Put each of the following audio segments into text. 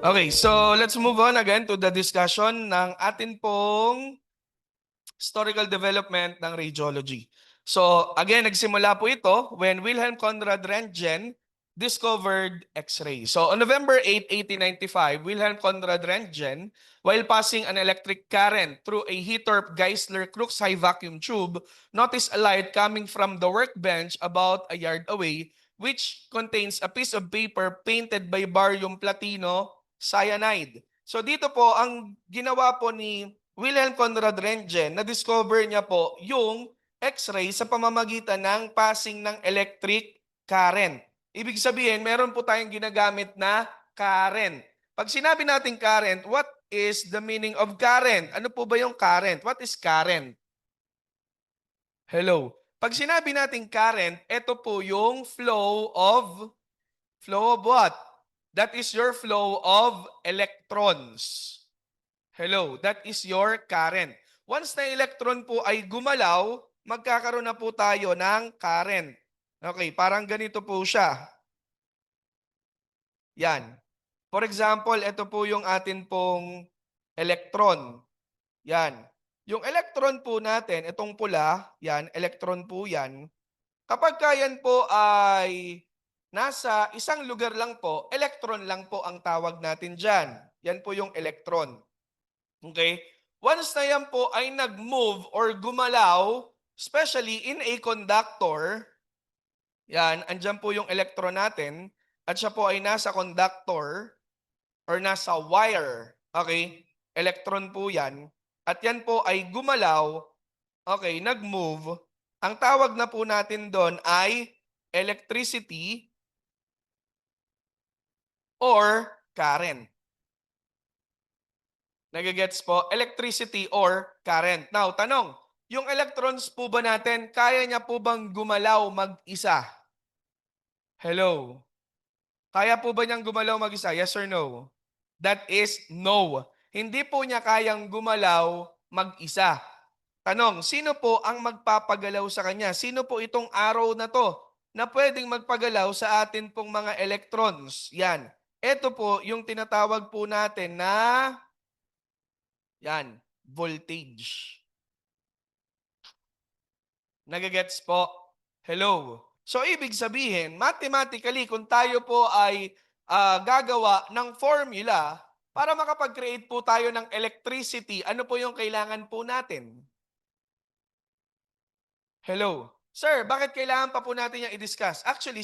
Okay, so let's move on again to the discussion ng atin pong historical development ng radiology. So again, nagsimula po ito when Wilhelm Conrad Röntgen discovered X-ray. So on November 8, 1895, Wilhelm Conrad Röntgen, while passing an electric current through a Hittorp-Geissler-Crookes high vacuum tube, noticed a light coming from the workbench about a yard away, which contains a piece of paper painted by barium platino cyanide. So dito po, ang ginawa po ni Wilhelm Conrad Röntgen, na-discover niya po yung X-ray sa pamamagitan ng passing ng electric current. Ibig sabihin, meron po tayong ginagamit na current. Pag sinabi natin current, what is the meaning of current? Ano po ba yung current? What is current? Hello. Pag sinabi natin current, ito po yung flow of what? That is your flow of electrons. Hello, that is your current. Once na electron po ay gumalaw, magkakaroon na po tayo ng current. Okay, parang ganito po siya. Yan. For example, ito po yung atin pong electron. Yan. Yung electron po natin, itong pula, yan, electron po yan. Kapag yan po ay nasa isang lugar lang po, electron lang po ang tawag natin dyan. Yan po yung electron. Okay? Once na yan po ay nag-move or gumalaw, especially in a conductor, yan, andyan po yung electron natin, at siya po ay nasa conductor or nasa wire. Okay? Electron po yan. At yan po ay gumalaw, okay, nag-move. Ang tawag na po natin doon ay electricity or current. Nagigets po? Electricity or current. Now, tanong, yung electrons po ba natin, kaya niya po bang gumalaw mag-isa? Hello? Kaya po ba niyang gumalaw mag-isa? Yes or no? That is no. Hindi po niya kayang gumalaw mag-isa. Tanong, sino po ang magpapagalaw sa kanya? Sino po itong arrow na to na pwedeng magpagalaw sa atin pong mga electrons? Yan. Ito po yung tinatawag po natin na yan, voltage. Nagagets po? Hello. So, ibig sabihin, mathematically, kung tayo po ay gagawa ng formula para makapag-create po tayo ng electricity, ano po yung kailangan po natin? Hello. Sir, bakit kailangan pa po natin yung i-discuss? Actually,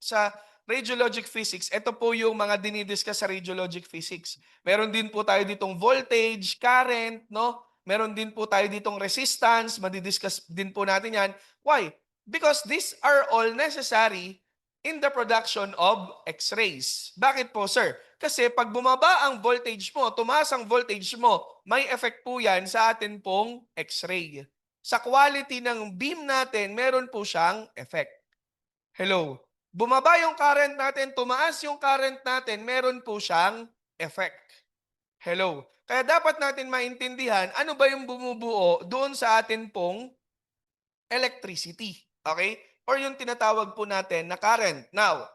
sa radiologic physics, ito po yung mga dinidiscuss sa radiologic physics. Meron din po tayo ditong voltage, current, no? Meron din po tayo ditong resistance, madidiscuss din po natin yan. Why? Because these are all necessary in the production of X-rays. Bakit po, sir? Kasi pag bumaba ang voltage mo, tumaas ang voltage mo, may effect po yan sa atin pong X-ray. Sa quality ng beam natin, meron po siyang effect. Hello. Bumaba yung current natin, tumaas yung current natin, meron po siyang effect. Hello. Kaya dapat natin maintindihan ano ba yung bumubuo doon sa atin pong electricity. Okay? Or yung tinatawag po natin na current. Now,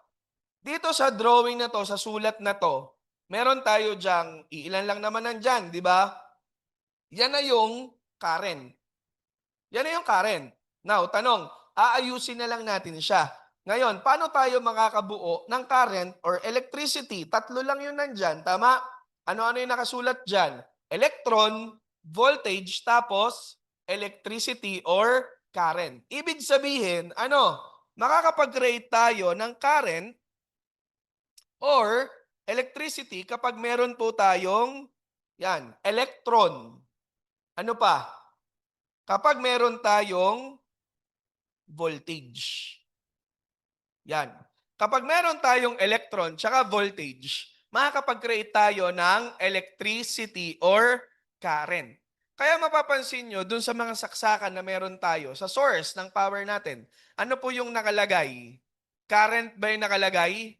dito sa drawing na to, sa sulat na to, meron tayo dyang, ilan lang naman nandyan, di ba? Yan na yung current. Yan na yung current. Now, tanong, aayusin na lang natin siya. Ngayon, paano tayo makakabuo ng current or electricity? Tatlo lang yun nandyan, tama? Ano-ano yung nakasulat dyan? Electron, voltage, tapos electricity or current. Ibig sabihin, makakapag-create tayo ng current or electricity kapag meron po tayong electron. Ano pa? Kapag meron tayong voltage. Yan. Kapag meron tayong electron tsaka voltage, makakapag-create tayo ng electricity or current. Kaya mapapansin nyo, dun sa mga saksakan na meron tayo, sa source ng power natin, ano po yung nakalagay? Current ba yung nakalagay?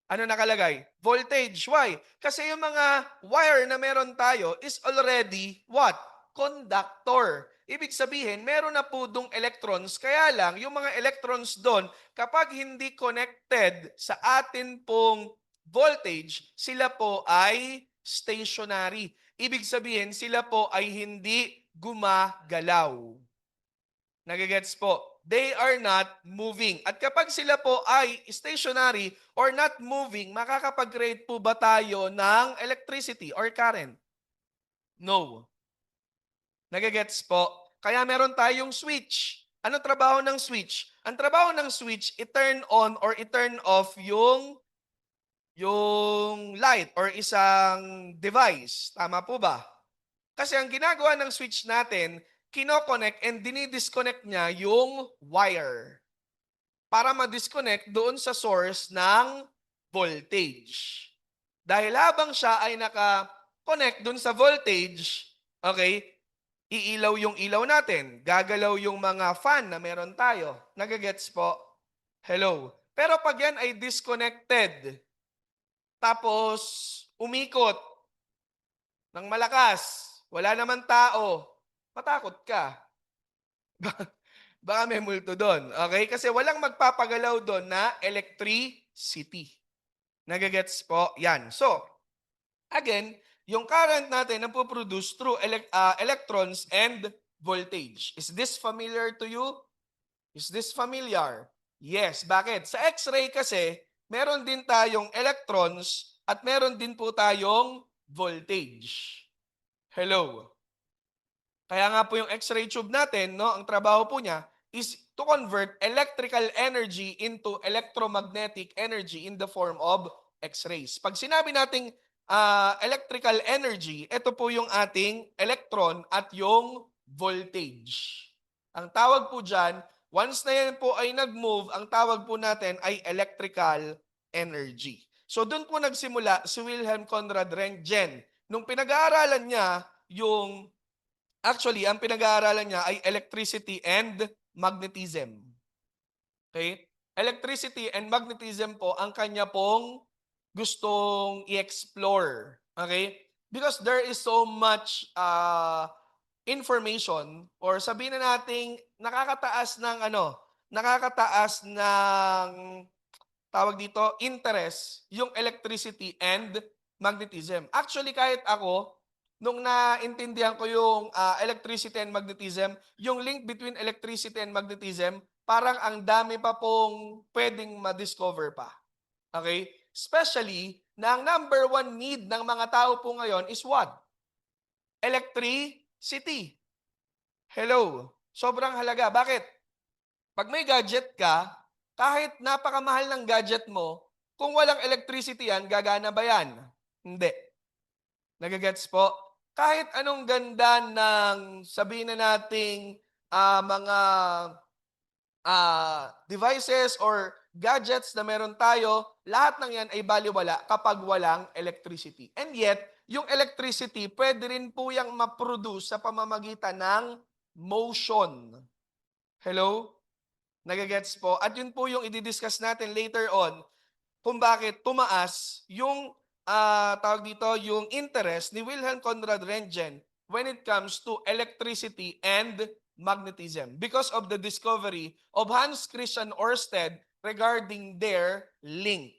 Ano nakalagay? Voltage. Why? Kasi yung mga wire na meron tayo is already what? Conductor. Ibig sabihin, meron na po dong electrons. Kaya lang, yung mga electrons doon, kapag hindi connected sa atin pong voltage, sila po ay stationary. Ibig sabihin, sila po ay hindi gumagalaw. Nagigets po? They are not moving. At kapag sila po ay stationary or not moving, makakapag-create po ba tayo ng electricity or current? No. Nagigets po? Kaya meron tayong switch. Ano trabaho ng switch? Ang trabaho ng switch, i-turn on or i-turn off yung light or isang device. Tama po ba? Kasi ang ginagawa ng switch natin, kino-connect and dinidisconnect niya yung wire para ma-disconnect doon sa source ng voltage. Dahil habang siya ay naka-connect doon sa voltage, okay, iilaw yung ilaw natin, gagalaw yung mga fan na meron tayo. Nagagets po? Hello. Pero pag yan ay disconnected, tapos umikot ng malakas, wala naman tao, matakot ka. Baka may multo doon. Okay? Kasi walang magpapagalaw doon na electricity. Nagagets po? Yan. So, again, yung current natin na po-produce through electrons and voltage. Is this familiar to you? Is this familiar? Yes. Bakit? Sa X-ray kasi, meron din tayong electrons at meron din po tayong voltage. Hello. Kaya nga po yung X-ray tube natin, no, ang trabaho po niya is to convert electrical energy into electromagnetic energy in the form of X-rays. Pag sinabi nating electrical energy, ito po yung ating electron at yung voltage. Ang tawag po dyan, once na yan po ay nag-move, ang tawag po natin ay electrical energy. So doon po nagsimula si Wilhelm Conrad Röntgen. Nung pinag-aaralan niya yung actually, ang pinag-aaralan niya ay electricity and magnetism. Okay? Electricity and magnetism po ang kanya pong gustong i-explore. Okay? Because there is so much information or sabihin na nating nakakataas ng tawag dito, interest, yung electricity and magnetism. Actually, kahit ako, nung naintindihan ko yung electricity and magnetism, yung link between electricity and magnetism, parang ang dami pa pong pwedeng ma-discover pa. Okay? Especially, na ang number one need ng mga tao po ngayon is what? Electricity. Hello. Sobrang halaga. Bakit? Pag may gadget ka, kahit napakamahal ng gadget mo, kung walang electricity yan, gagana ba yan? Hindi. Nagagets po? Kahit anong ganda ng sabihin na nating mga devices or gadgets na meron tayo, lahat ng yan ay baliwala kapag walang electricity. And yet, yung electricity, pwede rin po yung ma-produce sa pamamagitan ng motion. Hello? Nagagets po? At yun po yung i-discuss natin later on kung bakit tumaas yung tawag dito, yung interest ni Wilhelm Conrad Röntgen when it comes to electricity and magnetism because of the discovery of Hans Christian Ørsted regarding their link.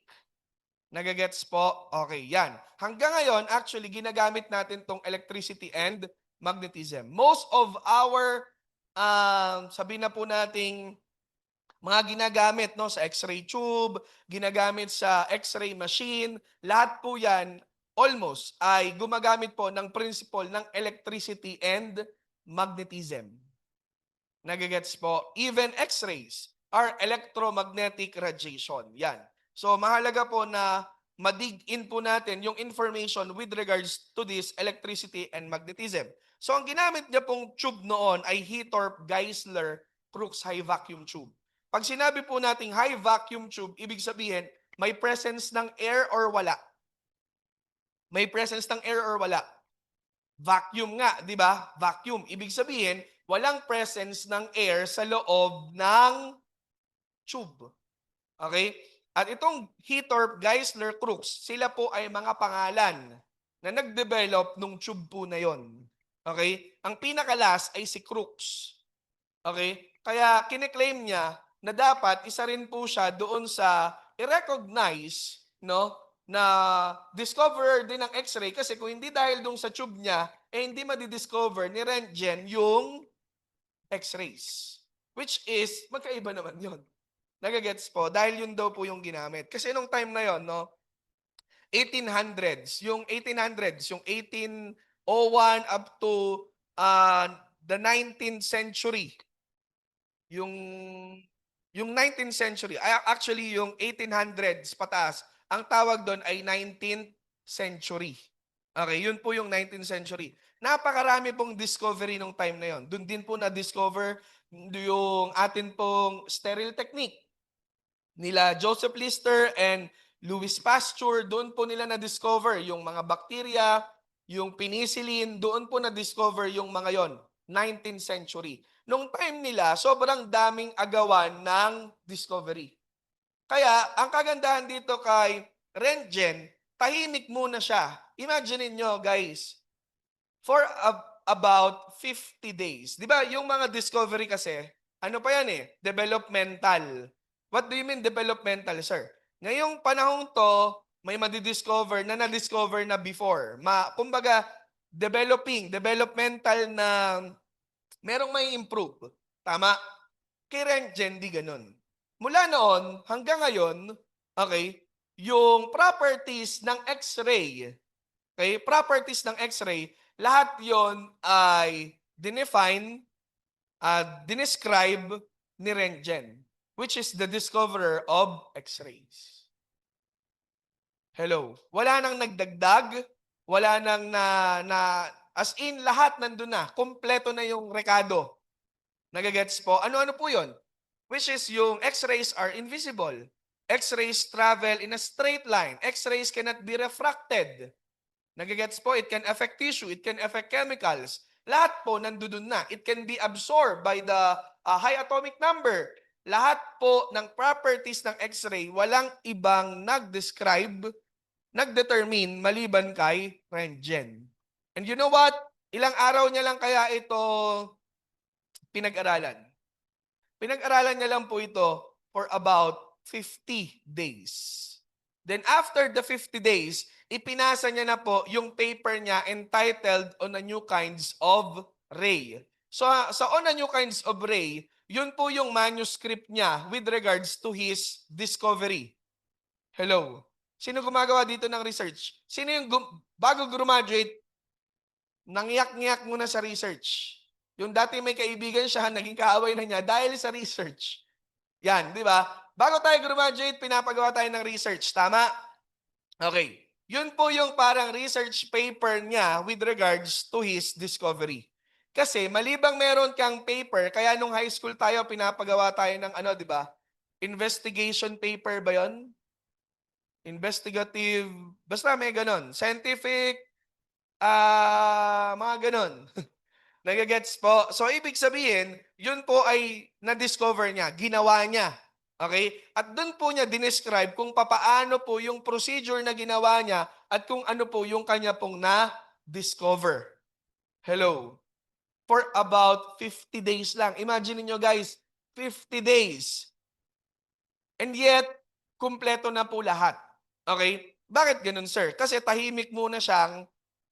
Nagagets po? Okay, yan. Hanggang ngayon, actually, ginagamit natin tong electricity and magnetism. Most of our, sabihin na po nating, mga ginagamit no sa X-ray tube, ginagamit sa X-ray machine, lahat po 'yan almost ay gumagamit po ng principle ng electricity and magnetism. Nagigets po? Even X-rays are electromagnetic radiation. Yan. So mahalaga po na ma-dig in po natin yung information with regards to this electricity and magnetism. So ang ginamit niya pong tube noon ay Hittorp-Geisler-Crookes high vacuum tube. Pag sinabi po nating high vacuum tube, ibig sabihin, may presence ng air or wala? May presence ng air or wala? Vacuum nga, di ba? Vacuum. Ibig sabihin, walang presence ng air sa loob ng tube. Okay? At itong Hittorp-Geisler-Crookes, sila po ay mga pangalan na nag-develop nung tube po na yon. Okay? Ang pinakalas ay si Crookes. Okay? Kaya kine-claim niya na dapat isa rin po siya doon sa i-recognize, no, na discover din ng X-ray kasi kung hindi dahil dun sa tube niya, hindi madidiscover ni Röntgen yung X-rays. Which is, magkaiba naman yun. Nagagets po? Dahil yun daw po yung ginamit. Kasi nung time na yon, no, 1800s, yung 1800s, yung 1801 up to the 19th century, yung 19th century, actually yung 1800s pataas, ang tawag doon ay 19th century. Okay, yun po yung 19th century. Napakarami pong discovery nung time na yon. Doon din po na-discover yung atin pong sterile technique nila Joseph Lister and Louis Pasteur. Doon po nila na-discover yung mga bakterya, yung penicillin, doon po na-discover yung mga yon, 19th century. Nung time nila, sobrang daming agawan ng discovery. Kaya, ang kagandahan dito kay Röntgen, tahimik muna siya. Imagine niyo guys, for about 50 days. Di ba, yung mga discovery kasi, ano pa yan developmental. What do you mean developmental, sir? Ngayong panahon to, may madidiscover na na-discover na before. Kumbaga, developmental na merong may improve. Tama? Kay Röntgen, di ganun. Mula noon hanggang ngayon, okay, yung properties ng X-ray, okay, properties ng X-ray, lahat yon ay dinefine, dinescribe ni Röntgen, which is the discoverer of X-rays. Hello. Wala nang nagdagdag, wala nang as in lahat nandun na, kompleto na yung rekado. Nagagets po? Ano-ano po yun? Which is yung X-rays are invisible. X-rays travel in a straight line. X-rays cannot be refracted. Nagagets po? It can affect tissue. It can affect chemicals. Lahat po nandun na. It can be absorbed by the high atomic number. Lahat po ng properties ng X-ray, walang ibang nag-describe, nag-determine maliban kay Röntgen. And you know what? Ilang araw niya lang kaya ito pinag-aralan. Pinag-aralan niya lang po ito for about 50 days. Then after the 50 days, ipinasa niya na po yung paper niya entitled On a New Kinds of Ray. So sa On a New Kinds of Ray, yun po yung manuscript niya with regards to his discovery. Hello. Sino gumagawa dito ng research? Sino yung bago graduate, nangiyak-ngiyak muna sa research? Yung dati may kaibigan siya, naging kaaway na niya dahil sa research. Yan, di ba? Bago tayo graduate, pinapagawa tayo ng research. Tama? Okay. Yun po yung parang research paper niya with regards to his discovery. Kasi malibang meron kang paper, kaya nung high school tayo, pinapagawa tayo ng ano, di ba? Investigation paper ba yon? Investigative, basta may ganon. Scientific, mga ganon. Nagagets po? So, ibig sabihin, yun po ay na-discover niya, ginawa niya. Okay? At doon po niya dinescribe kung papaano po yung procedure na ginawa niya at kung ano po yung kanya pong na-discover. Hello? For about 50 days lang. Imagine niyo guys, 50 days. And yet, kumpleto na po lahat. Okay? Bakit ganun, sir? Kasi tahimik muna siyang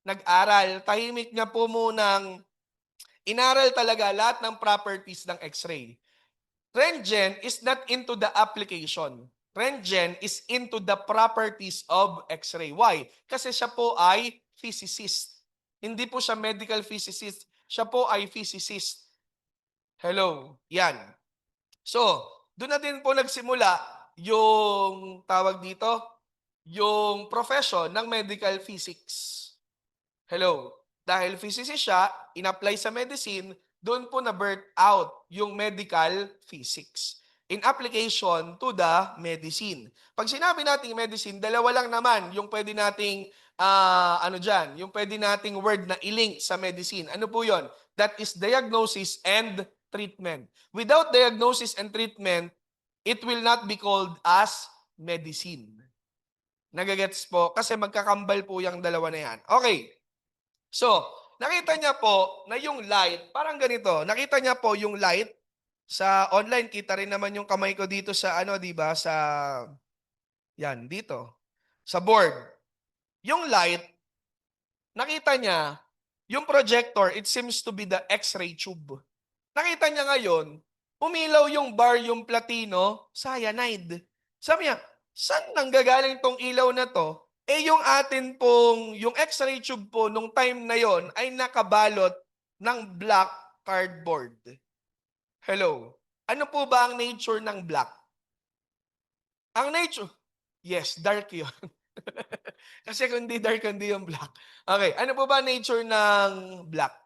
nag-aral. Tahimik niya po munang inaral talaga lahat ng properties ng X-ray. Röntgen is not into the application. Röntgen is into the properties of X-ray. Why? Kasi siya po ay physicist. Hindi po siya medical physicist. Siya po ay physicist. Hello. Yan. So, doon na din po nagsimula yung tawag dito, yung profession ng medical physics. Hello. Dahil physicist siya, in-apply sa medicine, doon po na-birth out yung medical physics in application to the medicine. Pag sinabi nating medicine, dalawa lang naman yung pwede nating yung pwede nating word na i-link sa medicine. Ano po yon? That is diagnosis and treatment. Without diagnosis and treatment, it will not be called as medicine. Nagagets po? Kasi magkakambal po yung dalawa na yan. Okay. So, nakita niya po na yung light, parang ganito, nakita niya po yung light sa online, kita rin naman yung kamay ko dito sa ano, di ba, sa, yan, dito. sa board. Yung light, nakita niya, yung projector, it seems to be the X-ray tube. Nakita niya ngayon, umilaw yung barium platino cyanide. Sabi niya, saan nanggagaling tong ilaw na to? Eh yung atin pong, yung X-ray tube po nung time na yon ay nakabalot ng black cardboard. Hello. Ano po ba ang nature ng black? Ang nature, yes, dark yun. Kasi kung di dark, hindi yung black. Okay, ano po ba nature ng black?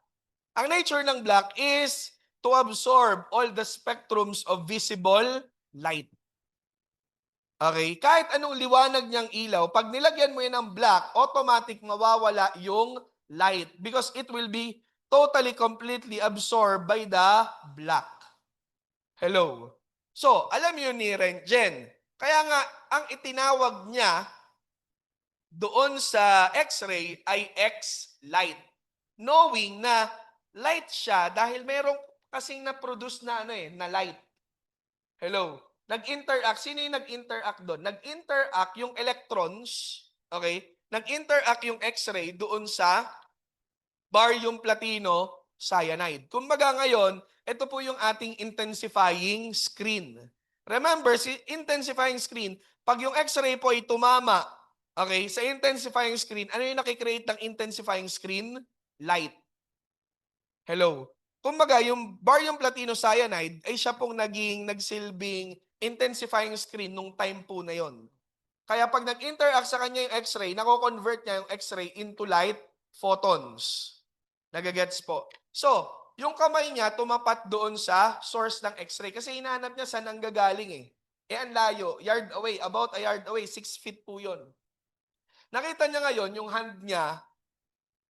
Ang nature ng black is to absorb all the spectrums of visible light. Okay? Kahit anong liwanag niyang ilaw, pag nilagyan mo yan ng black, automatic mawawala yung light because it will be totally, completely absorbed by the black. Hello? So, alam niyo ni Rentgen, kaya nga, ang itinawag niya doon sa X-ray ay X-light. Knowing na light siya dahil merong kasing na-produce na na light. Hello. Nag-interact. Sino yung nag-interact doon? Nag-interact yung electrons, okay? Nag-interact yung X-ray doon sa barium platino cyanide. Kumbaga ngayon, ito po yung ating intensifying screen. Remember, si intensifying screen, pag yung X-ray po ay tumama, okay, sa intensifying screen, ano yung nakikreate ng intensifying screen? Light. Hello. Kumbaga, yung barium platino cyanide ay siya pong nagsilbing intensifying screen nung time po na yon. Kaya pag nag-interact sa kanya yung X-ray, nako-convert niya yung X-ray into light photons. Nagagets po. So, yung kamay niya tumapat doon sa source ng X-ray kasi hinahanap niya saan nanggagaling eh. Eh ang layo, yard away, about a yard away, 6 feet po yun. Nakita niya ngayon, yung hand niya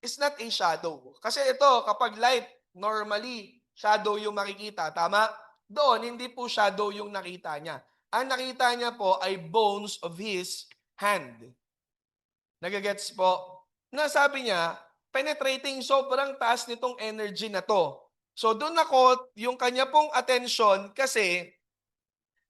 is not a shadow. Kasi ito, kapag light, normally, shadow yung makikita. Tama? Doon, hindi po shadow yung nakita niya. Ang nakita niya po ay bones of his hand. Nagagets po? Nasabi niya, penetrating sobrang taas nitong energy na to. So doon ako, yung kanya pong attention kasi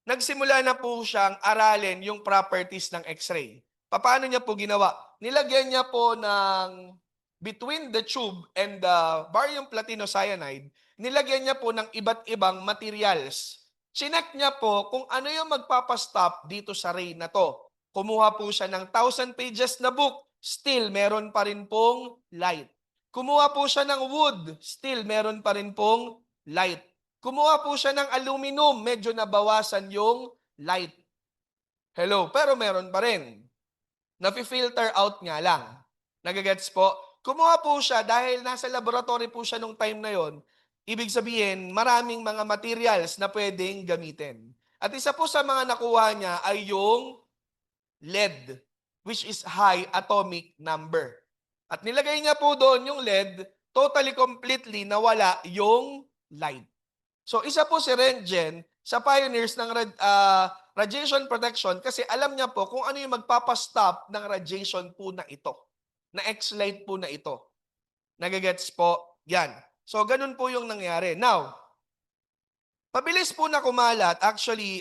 nagsimula na po siyang aralin yung properties ng X-ray. Paano niya po ginawa? Nilagyan niya po ng between the tube and the barium platino cyanide, nilagyan niya po ng iba't ibang materials. Chinek niya po kung ano yung magpapastop dito sa ray na to. Kumuha po siya ng 1,000 pages na book, still meron pa rin pong light. Kumuha po siya ng wood, still meron pa rin pong light. Kumuha po siya ng aluminum, medyo nabawasan yung light. Hello, pero meron pa rin. Nafi-filter out nga lang. Nagagets po? Kumuha po siya dahil nasa laboratory po siya nung time na yon. Ibig sabihin, maraming mga materials na pwedeng gamitin. At isa po sa mga nakuha niya ay yung lead, which is high atomic number. At nilagay niya po doon yung lead, totally completely nawala yung light. So isa po si Rentgen sa pioneers ng radiation protection kasi alam niya po kung ano yung magpapastop ng radiation po na ito, na X-light po na ito. Nagagets po? Yan. So ganun po yung nangyari. Now, pabilis po na kumalat. Actually,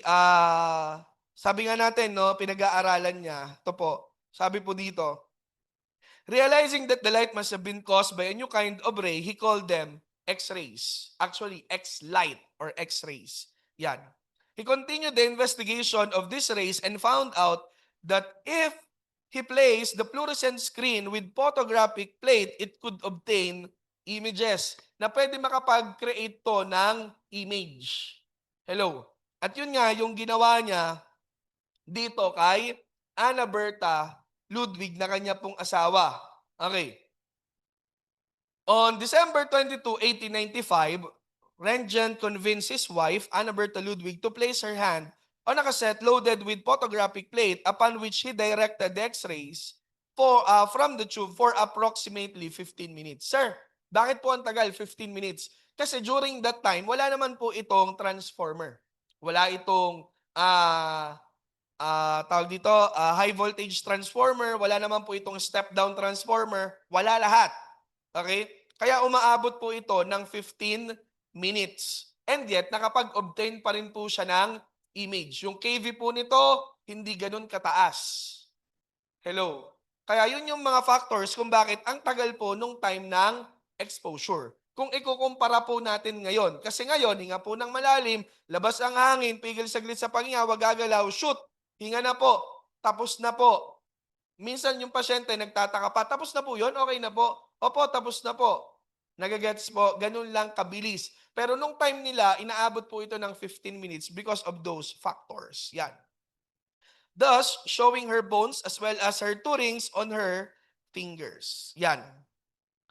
sabi nga natin, no, pinag-aaralan niya. Ito po, sabi po dito, realizing that the light must have been caused by a new kind of ray, he called them X-rays. Actually, X-light or X-rays. Yan. He continued the investigation of these rays and found out that if he placed the fluorescent screen with photographic plate, it could obtain images na pwede makapag-create to ng image. Hello. At yun nga, yung ginawa niya dito kay Anna Berta Ludwig na kanya pong asawa. Okay. On December 22, 1895, Röntgen convinced his wife, Anna Berta Ludwig, to place her hand on a cassette loaded with photographic plate upon which he directed the X-rays from the tube for approximately 15 minutes. Sir, bakit po ang tagal 15 minutes? Kasi during that time, wala naman po itong transformer. Wala itong tawag dito, high voltage transformer, wala naman po itong step down transformer, wala lahat. Okay? Kaya umaabot po ito ng 15 minutes. And yet, nakapag-obtain pa rin po siya ng image. Yung KV po nito, hindi ganun kataas. Hello. Kaya yun yung mga factors kung bakit ang tagal po nung time ng exposure. Kung ikukumpara po natin ngayon, kasi ngayon, hinga po ng malalim, labas ang hangin, pigil saglit sa paghinga, wag gagalaw, shoot, hinga na po, tapos na po. Minsan yung pasyente nagtataka pa, tapos na po yun, okay na po. Opo, tapos na po. Nagagets po, ganun lang kabilis. Pero nung time nila, inaabot po ito ng 15 minutes because of those factors. Yan. Thus, showing her bones as well as her two rings on her fingers. Yan.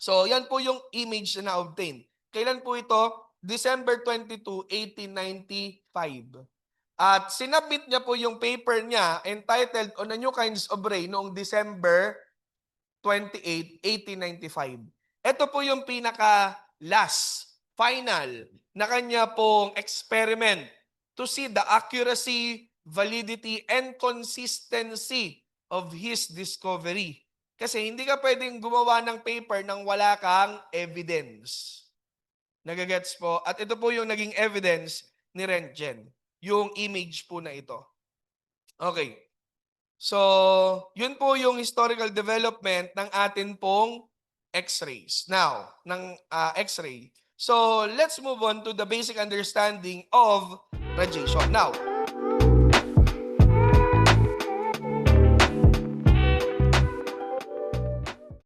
So, yan po yung image na na-obtain. Kailan po ito? December 22, 1895. At sinabit niya po yung paper niya entitled On the New Kinds of Ray noong December 28, 1895. Ito po yung pinaka-last, final, na kanya pong experiment to see the accuracy, validity, and consistency of his discovery. Kasi hindi ka pwedeng gumawa ng paper nang wala kang evidence. Nagagets po? At ito po yung naging evidence ni Röntgen. Yung image po na ito. Okay. So, yun po yung historical development ng atin pong X-rays. Now, ng X-ray. So, let's move on to the basic understanding of radiation. Now,